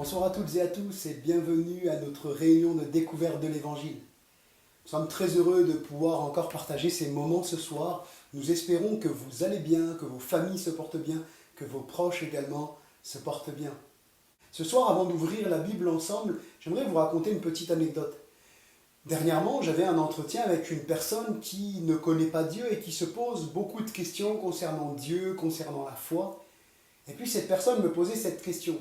Bonsoir à toutes et à tous et bienvenue à notre réunion de découverte de l'Évangile. Nous sommes très heureux de pouvoir encore partager ces moments ce soir. Nous espérons que vous allez bien, que vos familles se portent bien, que vos proches également se portent bien. Ce soir, avant d'ouvrir la Bible ensemble, j'aimerais vous raconter une petite anecdote. Dernièrement, j'avais un entretien avec une personne qui ne connaît pas Dieu et qui se pose beaucoup de questions concernant Dieu, concernant la foi. Et puis cette personne me posait cette question.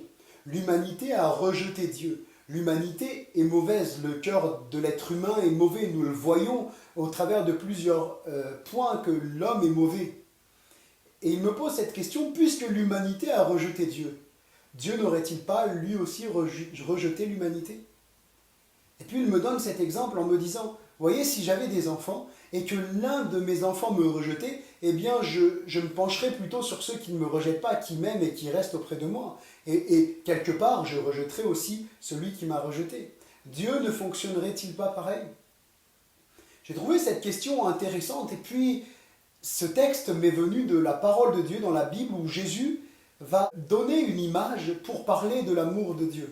L'humanité a rejeté Dieu. L'humanité est mauvaise. Le cœur de l'être humain est mauvais. Nous le voyons au travers de plusieurs points que l'homme est mauvais. Et il me pose cette question, puisque l'humanité a rejeté Dieu, Dieu n'aurait-il pas lui aussi rejeté l'humanité ? Et puis il me donne cet exemple en me disant, voyez, si j'avais des enfants et que l'un de mes enfants me rejetait, eh bien je me pencherais plutôt sur ceux qui ne me rejettent pas, qui m'aiment et qui restent auprès de moi. Et quelque part, je rejetterais aussi celui qui m'a rejeté. Dieu ne fonctionnerait-il pas pareil ? J'ai trouvé cette question intéressante et puis ce texte m'est venu de la parole de Dieu dans la Bible où Jésus va donner une image pour parler de l'amour de Dieu.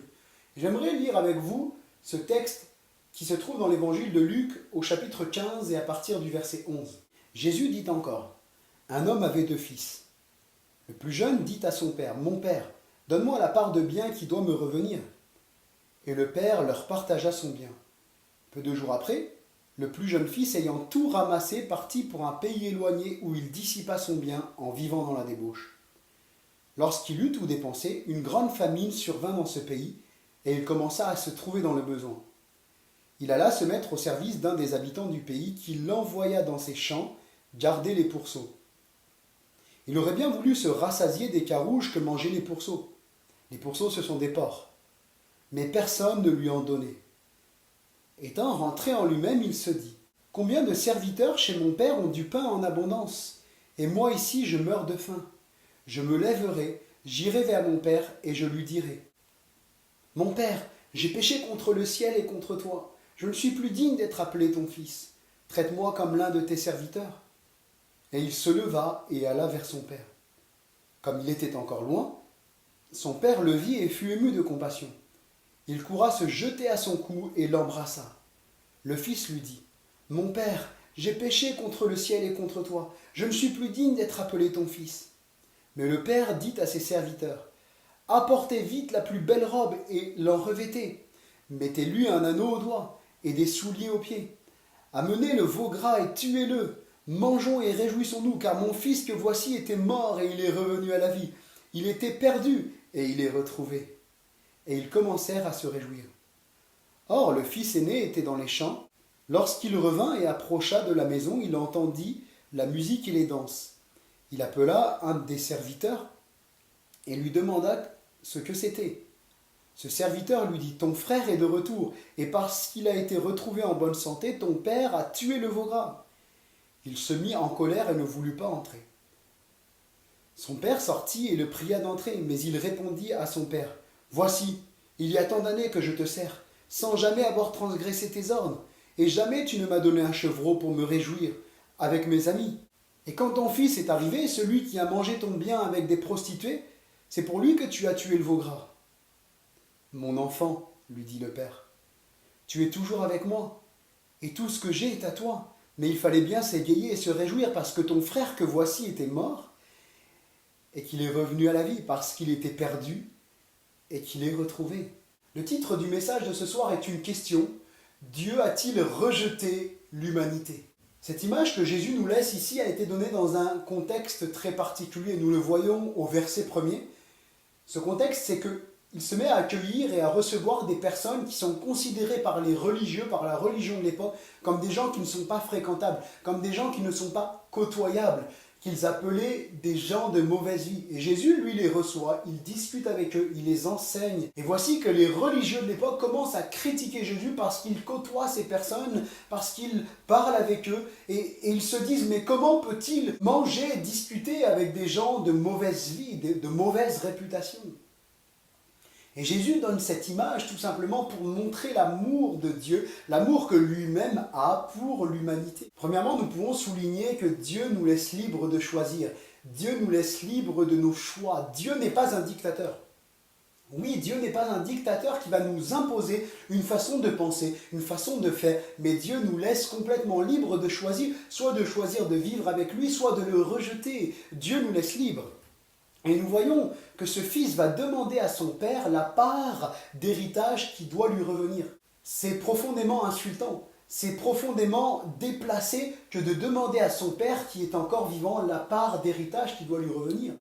J'aimerais lire avec vous ce texte qui se trouve dans l'évangile de Luc au chapitre 15 et à partir du verset 11. Jésus dit encore, « Un homme avait 2 fils. Le plus jeune dit à son père, « Mon père, donne-moi la part de bien qui doit me revenir. » Et le père leur partagea son bien. Peu de jours après, le plus jeune fils ayant tout ramassé partit pour un pays éloigné où il dissipa son bien en vivant dans la débauche. Lorsqu'il eut tout dépensé, une grande famine survint dans ce pays et il commença à se trouver dans le besoin. Il alla se mettre au service d'un des habitants du pays qui l'envoya dans ses champs garder les pourceaux. Il aurait bien voulu se rassasier des carouges que mangeaient les pourceaux. Les pourceaux, ce sont des porcs. Mais personne ne lui en donnait. Étant rentré en lui-même, il se dit, « Combien de serviteurs chez mon père ont du pain en abondance, et moi ici je meurs de faim. Je me lèverai, j'irai vers mon père, et je lui dirai, « Mon père, j'ai péché contre le ciel et contre toi. Je ne suis plus digne d'être appelé ton fils. Traite-moi comme l'un de tes serviteurs. » Et il se leva et alla vers son père. Comme il était encore loin, son père le vit et fut ému de compassion. Il courra se jeter à son cou et l'embrassa. Le fils lui dit, « Mon père, j'ai péché contre le ciel et contre toi. Je ne suis plus digne d'être appelé ton fils. » Mais le père dit à ses serviteurs, « Apportez vite la plus belle robe et l'en revêtez. Mettez-lui un anneau au doigt et des souliers aux pieds. Amenez le veau gras et tuez-le. Mangeons et réjouissons-nous, car mon fils que voici était mort et il est revenu à la vie. Il était perdu et il est retrouvé. » Et ils commencèrent à se réjouir. Or, le fils aîné était dans les champs. Lorsqu'il revint et approcha de la maison, il entendit la musique et les danses. Il appela un des serviteurs et lui demanda ce que c'était. Ce serviteur lui dit, « Ton frère est de retour, et parce qu'il a été retrouvé en bonne santé, ton père a tué le veau gras. » Il se mit en colère et ne voulut pas entrer. Son père sortit et le pria d'entrer, mais il répondit à son père, « Voici, il y a tant d'années que je te sers, sans jamais avoir transgressé tes ordres, et jamais tu ne m'as donné un chevreau pour me réjouir avec mes amis. Et quand ton fils est arrivé, celui qui a mangé ton bien avec des prostituées, c'est pour lui que tu as tué le veau gras. » « Mon enfant, lui dit le père, tu es toujours avec moi, et tout ce que j'ai est à toi. Mais il fallait bien s'égayer et se réjouir parce que ton frère que voici était mort, et qu'il est revenu à la vie, parce qu'il était perdu, et qu'il est retrouvé. » Le titre du message de ce soir est une question. Dieu a-t-il rejeté l'humanité ? Cette image que Jésus nous laisse ici a été donnée dans un contexte très particulier. Nous le voyons au verset 1er. Ce contexte, c'est qu'il se met à accueillir et à recevoir des personnes qui sont considérées par les religieux, par la religion de l'époque, comme des gens qui ne sont pas fréquentables, comme des gens qui ne sont pas côtoyables, qu'ils appelaient des gens de mauvaise vie. Et Jésus, lui, les reçoit, il discute avec eux, il les enseigne. Et voici que les religieux de l'époque commencent à critiquer Jésus parce qu'il côtoie ces personnes, parce qu'il parle avec eux, et ils se disent, mais comment peut-il manger et discuter avec des gens de mauvaise vie, de mauvaise réputation ? Et Jésus donne cette image tout simplement pour montrer l'amour de Dieu, l'amour que lui-même a pour l'humanité. Premièrement, nous pouvons souligner que Dieu nous laisse libres de choisir. Dieu nous laisse libres de nos choix. Dieu n'est pas un dictateur. Oui, Dieu n'est pas un dictateur qui va nous imposer une façon de penser, une façon de faire, mais Dieu nous laisse complètement libres de choisir, soit de choisir de vivre avec lui, soit de le rejeter. Dieu nous laisse libres. Et nous voyons que ce fils va demander à son père la part d'héritage qui doit lui revenir. C'est profondément insultant, c'est profondément déplacé que de demander à son père qui est encore vivant la part d'héritage qui doit lui revenir.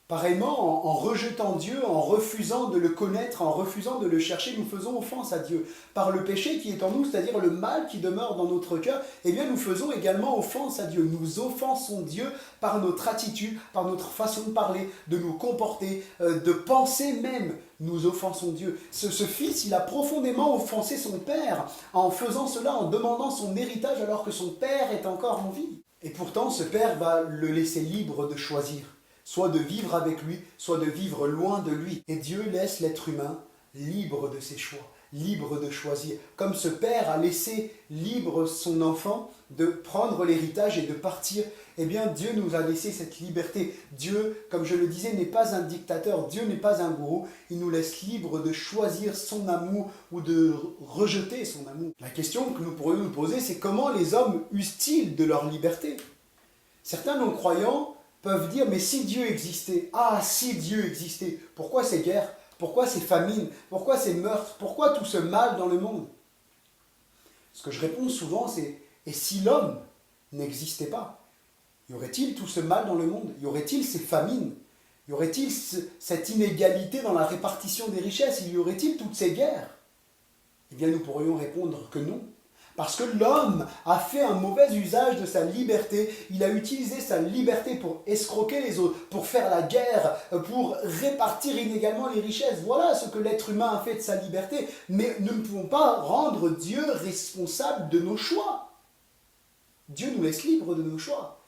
Pareillement, en rejetant Dieu, en refusant de le connaître, en refusant de le chercher, nous faisons offense à Dieu. Par le péché qui est en nous, c'est-à-dire le mal qui demeure dans notre cœur, eh bien nous faisons également offense à Dieu. Nous offensons Dieu par notre attitude, par notre façon de parler, de nous comporter, de penser même. Nous offensons Dieu. Ce fils, il a profondément offensé son père en faisant cela, en demandant son héritage alors que son père est encore en vie. Et pourtant, ce père va le laisser libre de choisir. Soit de vivre avec lui, soit de vivre loin de lui. Et Dieu laisse l'être humain libre de ses choix, libre de choisir. Comme ce père a laissé libre son enfant de prendre l'héritage et de partir, eh bien Dieu nous a laissé cette liberté. Dieu, comme je le disais, n'est pas un dictateur, Dieu n'est pas un gourou. Il nous laisse libre de choisir son amour ou de rejeter son amour. La question que nous pourrions nous poser, c'est comment les hommes usent-ils de leur liberté? Certains non-croyants peuvent dire, mais si Dieu existait, ah si Dieu existait, pourquoi ces guerres, pourquoi ces famines, pourquoi ces meurtres, pourquoi tout ce mal dans le monde? Ce que je réponds souvent, c'est, et si l'homme n'existait pas, y aurait-il tout ce mal dans le monde? Y aurait-il ces famines? Y aurait-il cette inégalité dans la répartition des richesses? Y aurait-il toutes ces guerres? Eh bien nous pourrions répondre que non. Parce que l'homme a fait un mauvais usage de sa liberté. Il a utilisé sa liberté pour escroquer les autres, pour faire la guerre, pour répartir inégalement les richesses. Voilà ce que l'être humain a fait de sa liberté. Mais nous ne pouvons pas rendre Dieu responsable de nos choix. Dieu nous laisse libres de nos choix.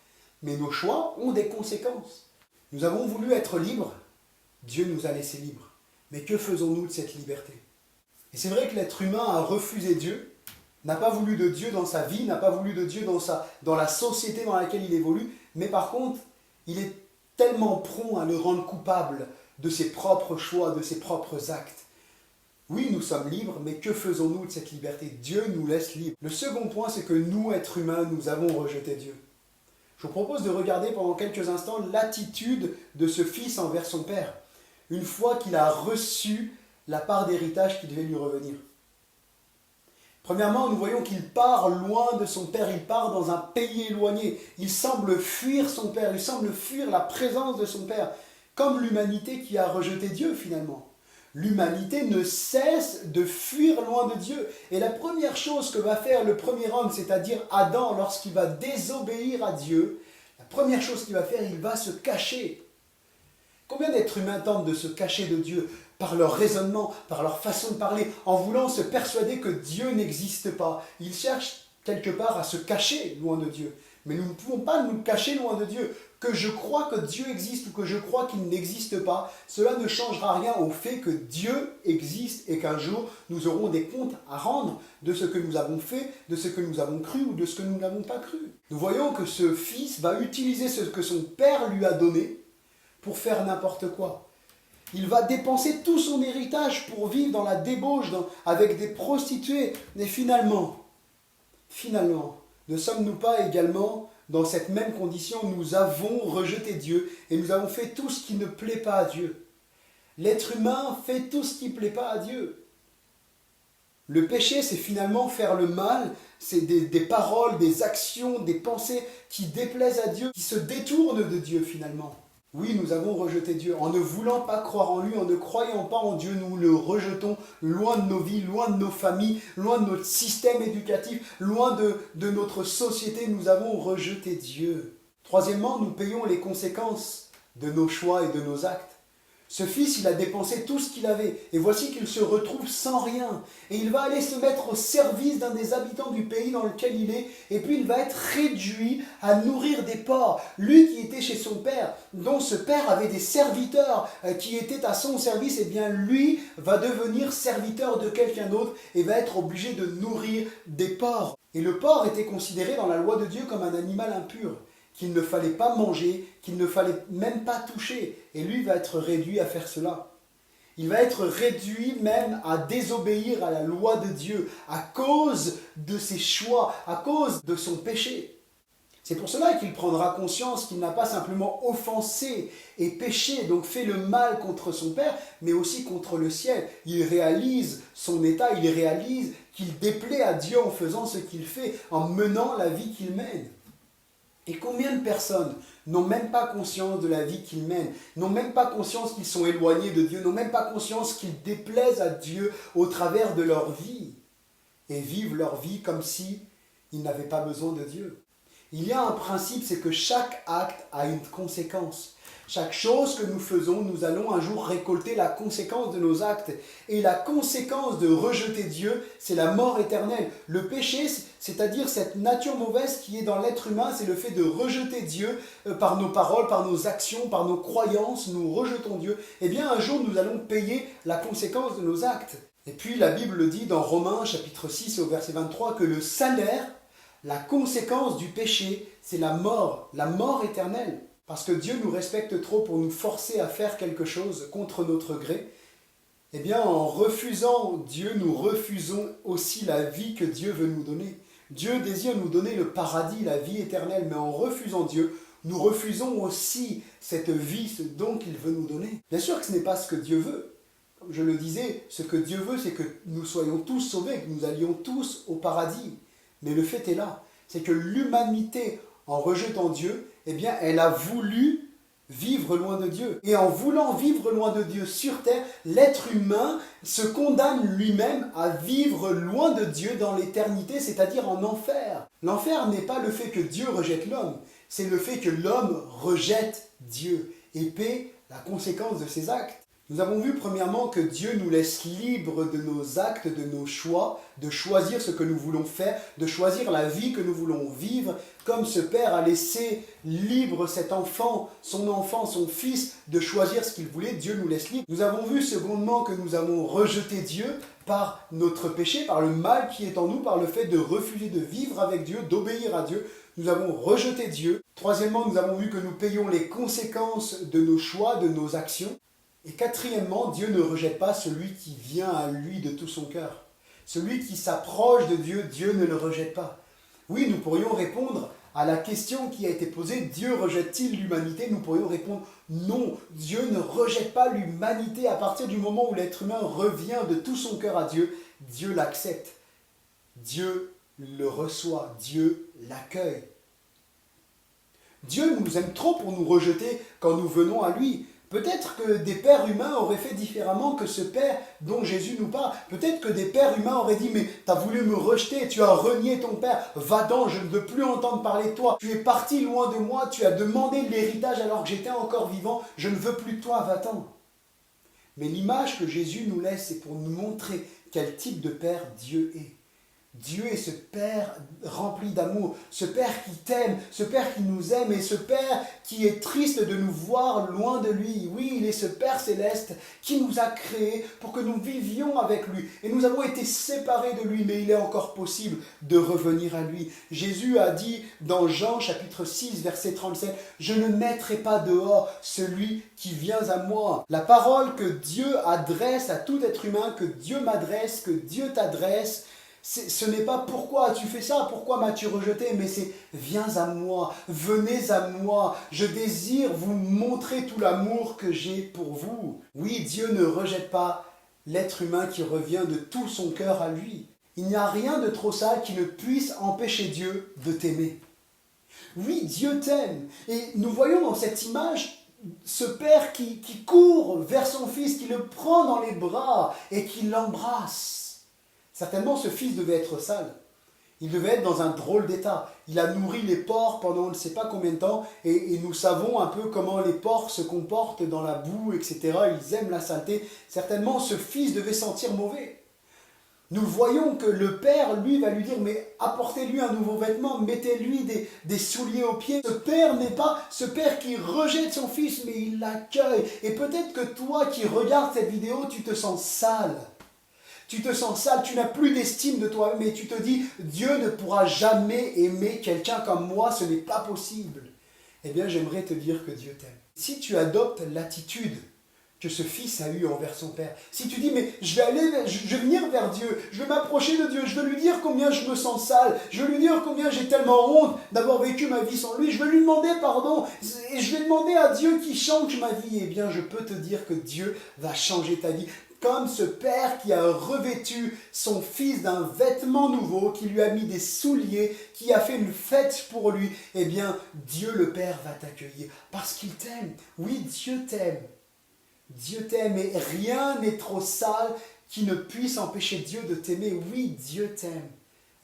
Mais nos choix ont des conséquences. Nous avons voulu être libres. Dieu nous a laissés libres. Mais que faisons-nous de cette liberté? Et c'est vrai que l'être humain a refusé Dieu, n'a pas voulu de Dieu dans sa vie, n'a pas voulu de Dieu dans la société dans laquelle il évolue, mais par contre, il est tellement prompt à le rendre coupable de ses propres choix, de ses propres actes. Oui, nous sommes libres, mais que faisons-nous de cette liberté? Dieu nous laisse libres. Le second point, c'est que nous, êtres humains, nous avons rejeté Dieu. Je vous propose de regarder pendant quelques instants l'attitude de ce fils envers son père, une fois qu'il a reçu la part d'héritage qui devait lui revenir. Premièrement, nous voyons qu'il part loin de son père, il part dans un pays éloigné. Il semble fuir son père, il semble fuir la présence de son père, comme l'humanité qui a rejeté Dieu finalement. L'humanité ne cesse de fuir loin de Dieu. Et la première chose que va faire le premier homme, c'est-à-dire Adam, lorsqu'il va désobéir à Dieu, la première chose qu'il va faire, il va se cacher. Combien d'êtres humains tentent de se cacher de Dieu par leur raisonnement, par leur façon de parler, en voulant se persuader que Dieu n'existe pas? Ils cherchent quelque part à se cacher loin de Dieu. Mais nous ne pouvons pas nous cacher loin de Dieu. Que je crois que Dieu existe ou que je crois qu'il n'existe pas, cela ne changera rien au fait que Dieu existe et qu'un jour nous aurons des comptes à rendre de ce que nous avons fait, de ce que nous avons cru ou de ce que nous n'avons pas cru. Nous voyons que ce fils va utiliser ce que son père lui a donné pour faire n'importe quoi. Il va dépenser tout son héritage pour vivre dans la débauche, avec des prostituées. Et finalement, ne sommes-nous pas également dans cette même condition? Nous avons rejeté Dieu et nous avons fait tout ce qui ne plaît pas à Dieu. L'être humain fait tout ce qui ne plaît pas à Dieu. Le péché, c'est finalement faire le mal, c'est des paroles, des actions, des pensées qui déplaisent à Dieu, qui se détournent de Dieu finalement. Oui, nous avons rejeté Dieu. En ne voulant pas croire en lui, en ne croyant pas en Dieu, nous le rejetons loin de nos vies, loin de nos familles, loin de notre système éducatif, loin de notre société. Nous avons rejeté Dieu. Troisièmement, nous payons les conséquences de nos choix et de nos actes. Ce fils, il a dépensé tout ce qu'il avait, et voici qu'il se retrouve sans rien. Et il va aller se mettre au service d'un des habitants du pays dans lequel il est, et puis il va être réduit à nourrir des porcs. Lui qui était chez son père, dont ce père avait des serviteurs qui étaient à son service, et bien lui va devenir serviteur de quelqu'un d'autre, et va être obligé de nourrir des porcs. Et le porc était considéré dans la loi de Dieu comme un animal impur, qu'il ne fallait pas manger, qu'il ne fallait même pas toucher. Et lui va être réduit à faire cela. Il va être réduit même à désobéir à la loi de Dieu à cause de ses choix, à cause de son péché. C'est pour cela qu'il prendra conscience qu'il n'a pas simplement offensé et péché, donc fait le mal contre son Père, mais aussi contre le ciel. Il réalise son état, il réalise qu'il déplaît à Dieu en faisant ce qu'il fait, en menant la vie qu'il mène. Et combien de personnes n'ont même pas conscience de la vie qu'ils mènent, n'ont même pas conscience qu'ils sont éloignés de Dieu, n'ont même pas conscience qu'ils déplaisent à Dieu au travers de leur vie, et vivent leur vie comme si ils n'avaient pas besoin de Dieu. Il y a un principe, c'est que chaque acte a une conséquence. Chaque chose que nous faisons, nous allons un jour récolter la conséquence de nos actes. Et la conséquence de rejeter Dieu, c'est la mort éternelle. Le péché, c'est-à-dire cette nature mauvaise qui est dans l'être humain, c'est le fait de rejeter Dieu par nos paroles, par nos actions, par nos croyances, nous rejetons Dieu. Eh bien, un jour, nous allons payer la conséquence de nos actes. Et puis, la Bible le dit dans Romains, chapitre 6, au verset 23, que le salaire, la conséquence du péché, c'est la mort éternelle. Parce que Dieu nous respecte trop pour nous forcer à faire quelque chose contre notre gré. Eh bien, en refusant Dieu, nous refusons aussi la vie que Dieu veut nous donner. Dieu désire nous donner le paradis, la vie éternelle, mais en refusant Dieu, nous refusons aussi cette vie, ce don qu'il veut nous donner. Bien sûr que ce n'est pas ce que Dieu veut. Comme je le disais, ce que Dieu veut, c'est que nous soyons tous sauvés, que nous allions tous au paradis. Mais le fait est là, c'est que l'humanité, en rejetant Dieu, eh bien, elle a voulu vivre loin de Dieu. Et en voulant vivre loin de Dieu sur terre, l'être humain se condamne lui-même à vivre loin de Dieu dans l'éternité, c'est-à-dire en enfer. L'enfer n'est pas le fait que Dieu rejette l'homme, c'est le fait que l'homme rejette Dieu et paie la conséquence de ses actes. Nous avons vu premièrement que Dieu nous laisse libres de nos actes, de nos choix, de choisir ce que nous voulons faire, de choisir la vie que nous voulons vivre, comme ce père a laissé libre cet enfant, son fils, de choisir ce qu'il voulait. Dieu nous laisse libres. Nous avons vu secondement que nous avons rejeté Dieu par notre péché, par le mal qui est en nous, par le fait de refuser de vivre avec Dieu, d'obéir à Dieu. Nous avons rejeté Dieu. Troisièmement, nous avons vu que nous payons les conséquences de nos choix, de nos actions. Et quatrièmement, Dieu ne rejette pas celui qui vient à lui de tout son cœur. Celui qui s'approche de Dieu, Dieu ne le rejette pas. Oui, nous pourrions répondre à la question qui a été posée, Dieu rejette-t-il l'humanité? Nous pourrions répondre non, Dieu ne rejette pas l'humanité. À partir du moment où l'être humain revient de tout son cœur à Dieu, Dieu l'accepte. Dieu le reçoit, Dieu l'accueille. Dieu nous aime trop pour nous rejeter quand nous venons à lui. Peut-être que des pères humains auraient fait différemment que ce père dont Jésus nous parle. Peut-être que des pères humains auraient dit « Mais tu as voulu me rejeter, tu as renié ton père, va-t'en, je ne veux plus entendre parler de toi. Tu es parti loin de moi, tu as demandé l'héritage alors que j'étais encore vivant, je ne veux plus de toi, va-t'en. » Mais l'image que Jésus nous laisse, c'est pour nous montrer quel type de père Dieu est. Dieu est ce Père rempli d'amour, ce Père qui t'aime, ce Père qui nous aime et ce Père qui est triste de nous voir loin de lui. Oui, il est ce Père céleste qui nous a créés pour que nous vivions avec lui. Et nous avons été séparés de lui, mais il est encore possible de revenir à lui. Jésus a dit dans Jean chapitre 6, verset 37, « Je ne mettrai pas dehors celui qui vient à moi. » La parole que Dieu adresse à tout être humain, que Dieu m'adresse, que Dieu t'adresse, ce n'est pas pourquoi as-tu fait ça, pourquoi m'as-tu rejeté, mais c'est viens à moi, venez à moi, je désire vous montrer tout l'amour que j'ai pour vous. Oui, Dieu ne rejette pas l'être humain qui revient de tout son cœur à lui. Il n'y a rien de trop sale qui ne puisse empêcher Dieu de t'aimer. Oui, Dieu t'aime. Et nous voyons dans cette image ce père qui court vers son fils, qui le prend dans les bras et qui l'embrasse. Certainement, ce fils devait être sale. Il devait être dans un drôle d'état. Il a nourri les porcs pendant on ne sait pas combien de temps, et nous savons un peu comment les porcs se comportent dans la boue, etc. Ils aiment la saleté. Certainement, ce fils devait sentir mauvais. Nous voyons que le père, lui, va lui dire, mais apportez-lui un nouveau vêtement, mettez-lui des souliers aux pieds. Ce père n'est pas ce père qui rejette son fils, mais il l'accueille. Et peut-être que toi qui regardes cette vidéo, tu te sens sale. Tu te sens sale, tu n'as plus d'estime de toi, mais tu te dis, Dieu ne pourra jamais aimer quelqu'un comme moi, ce n'est pas possible. Eh bien, j'aimerais te dire que Dieu t'aime. Si tu adoptes l'attitude que ce fils a eu envers son père. Si tu dis, mais je vais venir vers Dieu, je vais m'approcher de Dieu, je vais lui dire combien je me sens sale, je vais lui dire combien j'ai tellement honte d'avoir vécu ma vie sans lui, je vais lui demander pardon, et je vais demander à Dieu qu'il change ma vie, eh bien je peux te dire que Dieu va changer ta vie. Comme ce père qui a revêtu son fils d'un vêtement nouveau, qui lui a mis des souliers, qui a fait une fête pour lui, eh bien Dieu le Père va t'accueillir parce qu'il t'aime. Oui, Dieu t'aime. Dieu t'aime et rien n'est trop sale qui ne puisse empêcher Dieu de t'aimer. Oui, Dieu t'aime.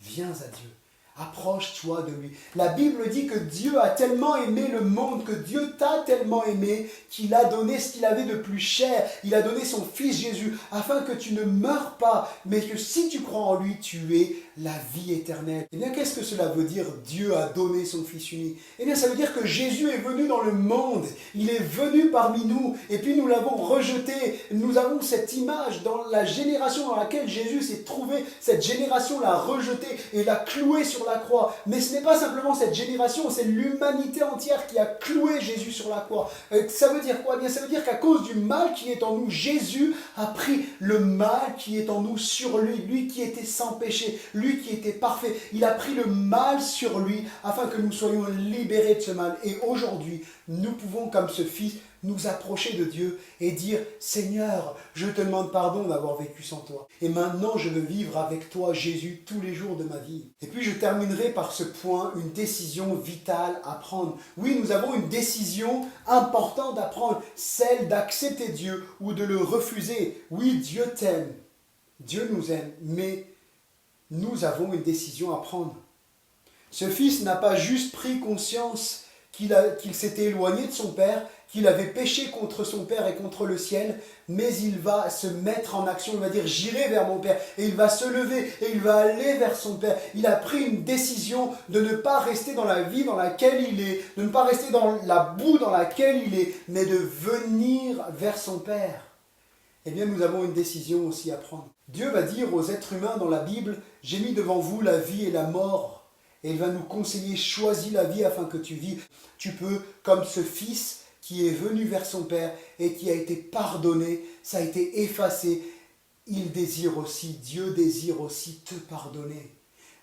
Viens à Dieu. Approche-toi de lui. La Bible dit que Dieu a tellement aimé le monde, que Dieu t'a tellement aimé, qu'il a donné ce qu'il avait de plus cher. Il a donné son Fils Jésus, afin que tu ne meurs pas, mais que si tu crois en lui, tu aies la vie éternelle. Eh bien, qu'est-ce que cela veut dire, Dieu a donné son Fils unique? Eh bien, ça veut dire que Jésus est venu dans le monde. Il est venu parmi nous, et puis nous l'avons rejeté. Nous avons cette image dans la génération dans laquelle Jésus s'est trouvé. Cette génération l'a rejeté et l'a cloué sur la croix. Mais ce n'est pas simplement cette génération, c'est l'humanité entière qui a cloué Jésus sur la croix. Ça veut dire quoi? Eh bien, ça veut dire qu'à cause du mal qui est en nous, Jésus a pris le mal qui est en nous sur lui. Lui qui était sans péché, lui qui était parfait. Il a pris le mal sur lui afin que nous soyons libérés de ce mal. Et aujourd'hui, nous pouvons, comme ce Fils, nous approcher de Dieu et dire « Seigneur, je te demande pardon d'avoir vécu sans toi. Et maintenant, je veux vivre avec toi, Jésus, tous les jours de ma vie. » Et puis, je terminerai par ce point, une décision vitale à prendre. Oui, nous avons une décision importante à prendre, celle d'accepter Dieu ou de le refuser. Oui, Dieu t'aime, Dieu nous aime, mais nous avons une décision à prendre. Ce fils n'a pas juste pris conscience qu'il s'était éloigné de son père, qu'il avait péché contre son père et contre le ciel, mais il va se mettre en action, il va dire « j'irai vers mon père » et il va se lever et il va aller vers son père. Il a pris une décision de ne pas rester dans la vie dans laquelle il est, de ne pas rester dans la boue dans laquelle il est, mais de venir vers son père. Eh bien, nous avons une décision aussi à prendre. Dieu va dire aux êtres humains dans la Bible « j'ai mis devant vous la vie et la mort ». Et il va nous conseiller, choisis la vie afin que tu vives. Tu peux, comme ce fils qui est venu vers son père et qui a été pardonné, ça a été effacé. Il désire aussi, Dieu désire aussi te pardonner.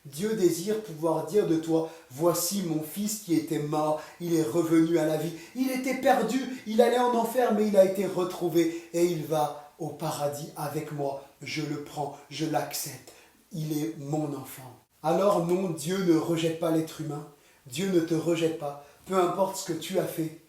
Dieu désire pouvoir dire de toi, voici mon fils qui était mort, il est revenu à la vie. Il était perdu, il allait en enfer, mais il a été retrouvé et il va au paradis avec moi. Je le prends, je l'accepte. Il est mon enfant. Alors non, Dieu ne rejette pas l'être humain. Dieu ne te rejette pas. Peu importe ce que tu as fait,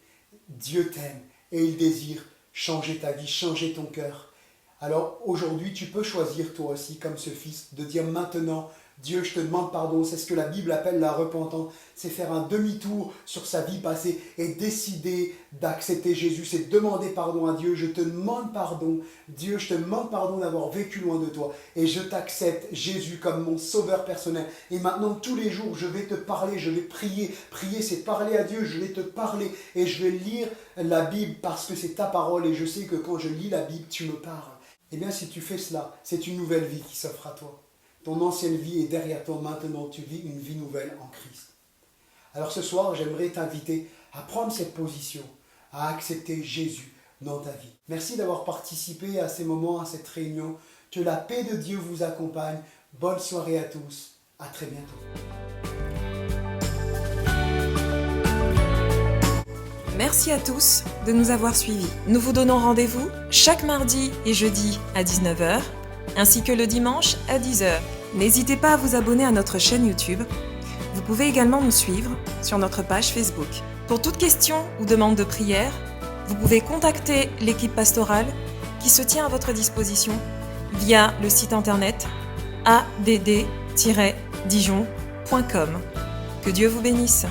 Dieu t'aime et il désire changer ta vie, changer ton cœur. Alors aujourd'hui, tu peux choisir toi aussi, comme ce fils, de dire maintenant, Dieu, je te demande pardon. C'est ce que la Bible appelle la repentance. C'est faire un demi-tour sur sa vie passée et décider d'accepter Jésus. C'est demander pardon à Dieu. Je te demande pardon. Dieu, je te demande pardon d'avoir vécu loin de toi. Et je t'accepte, Jésus, comme mon sauveur personnel. Et maintenant, tous les jours, je vais te parler, je vais prier. Prier, c'est parler à Dieu. Je vais te parler et je vais lire la Bible parce que c'est ta parole. Et je sais que quand je lis la Bible, tu me parles. Eh bien, si tu fais cela, c'est une nouvelle vie qui s'offre à toi. Ton ancienne vie est derrière toi, maintenant tu vis une vie nouvelle en Christ. Alors ce soir, j'aimerais t'inviter à prendre cette position, à accepter Jésus dans ta vie. Merci d'avoir participé à ces moments, à cette réunion. Que la paix de Dieu vous accompagne. Bonne soirée à tous. À très bientôt. Merci à tous de nous avoir suivis. Nous vous donnons rendez-vous chaque mardi et jeudi à 19h, ainsi que le dimanche à 10h. N'hésitez pas à vous abonner à notre chaîne YouTube. Vous pouvez également nous suivre sur notre page Facebook. Pour toute question ou demande de prière, vous pouvez contacter l'équipe pastorale qui se tient à votre disposition via le site internet add-dijon.com. Que Dieu vous bénisse.